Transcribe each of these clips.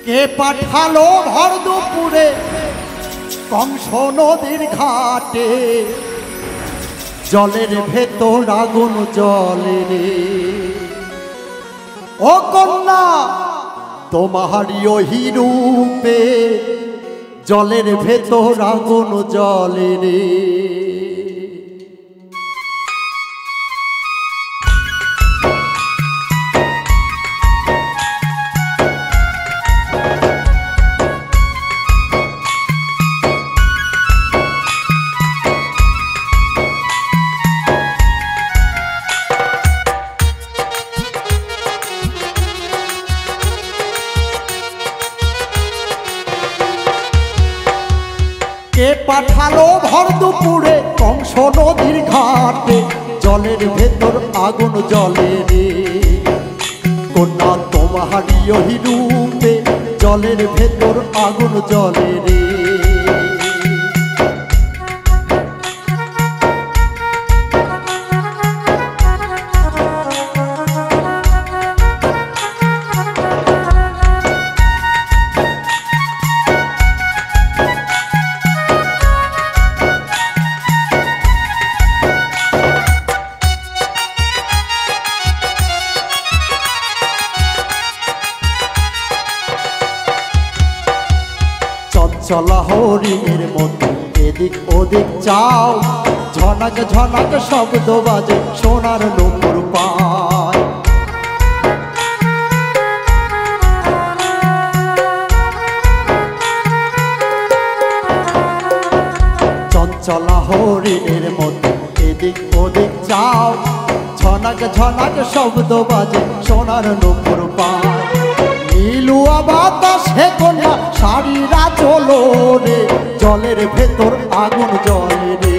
কে পাঠালো ভর দুপুরে কংস নদীর ঘাটে, জলের ভেতর আগুন জ্বলে রে। ও কন্যা তোমারই ওহি রূপে জলের ভেতর আগুন জ্বলে রে। কে পাঠালো ভর দুপুরে কংস নদীর ঘাটে, জলের ভেতর আগুন জ্বলে রে। কন্যা তোমারই ওহি রূপে জলের ভেতর আগুন জ্বলে রে। চলা হরিণের মতো এদিক ওদিক চাও, ঝনক ঝনক শব্দ বাজে সোনার নূপুর পায়। চঞ্চলা হরিণের মতো এদিক ওদিক চাও, ঝনক ঝনক শব্দ বাজে সোনার নূপুর পায়। নীলুয়া বাতাসে কন্যা শাড়িরা চলো রে, জলের ভেতর আগুন জ্বলে রে।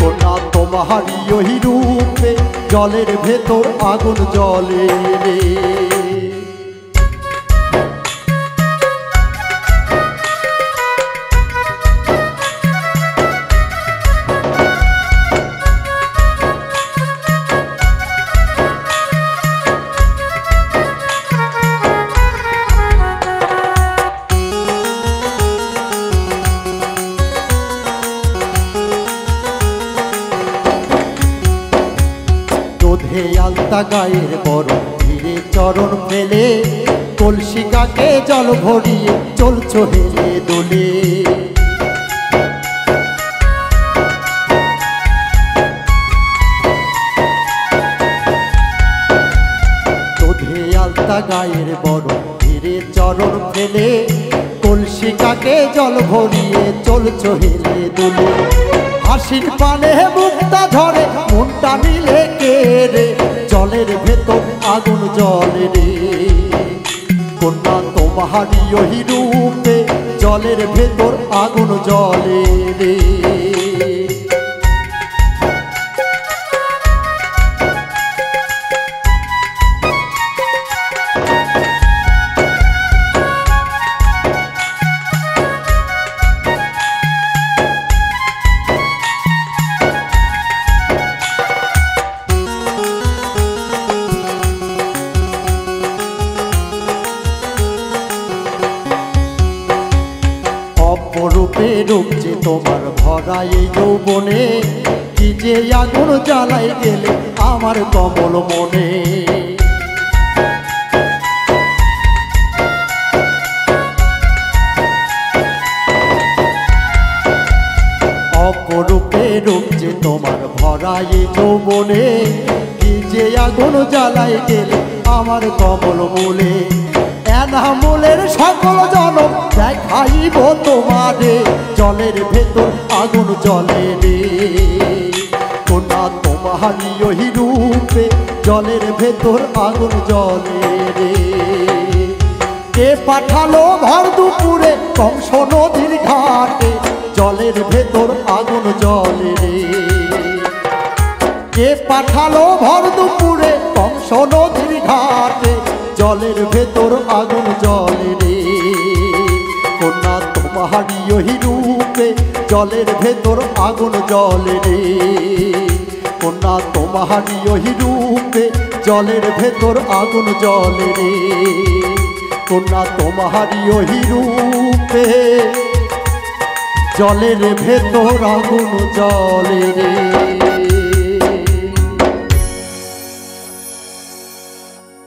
কন্যা তোমারই ওহি রূপে জলের ভেতর আগুন জ্বলে রে। দুধে আলতা গায়ের বড় ধীরে চরণ ফেলে, কলসিকাকে জল ভরিয়ে চলছো হেলে দোলে। দুধে আলতা গায়ের বড় ধীরে চরণ ফেলে, কলসিকাকে জল ভরিয়ে চলছো হেলে দোলে। হাসির পানে মুক্তা ঝরে মনটা নিলে কে রে, জলের ভেতর আগুন জ্বলে রে। কন্যা তোমারই ওহি রূপে জলের ভেতর আগুন জ্বলে রে। অপরূপে রূপ যে তোমার ভরা এই যৌবনে, কি যে আগুন জ্বালাই গেলে আমার কমল মনে। অপরূপে রূপ যে তোমার ভরা এই যৌবনে, কি যে আগুন জ্বালাই গেলে আমার কমল মূলে। এনামূলের সকল জনম দেখাইব তোমারে, জলের ভেতর আগুন জ্বলে রে। কন্যা তোমারই ওহি রূপে জলের ভেতর আগুন জ্বলে রে। কে পাঠালো ভর দুপুরে কংস নদীর ঘাটে, জলের ভেতর আগুন জ্বলে রে। কে পাঠালো ভর দুপুরে কংস নদীর ঘাটে, জলের ভেতর আগুন জ্বলে রে। কন্যা তোমারই ওহি রূপে জলের ভেতর আগুন জ্বলে রে। কন্যা তোমারই ওহি রূপে জলের ভেতর আগুন জ্বলে রে। কন্যা তোমারই ওই রূপে জলের ভেতর আগুন জলে রে।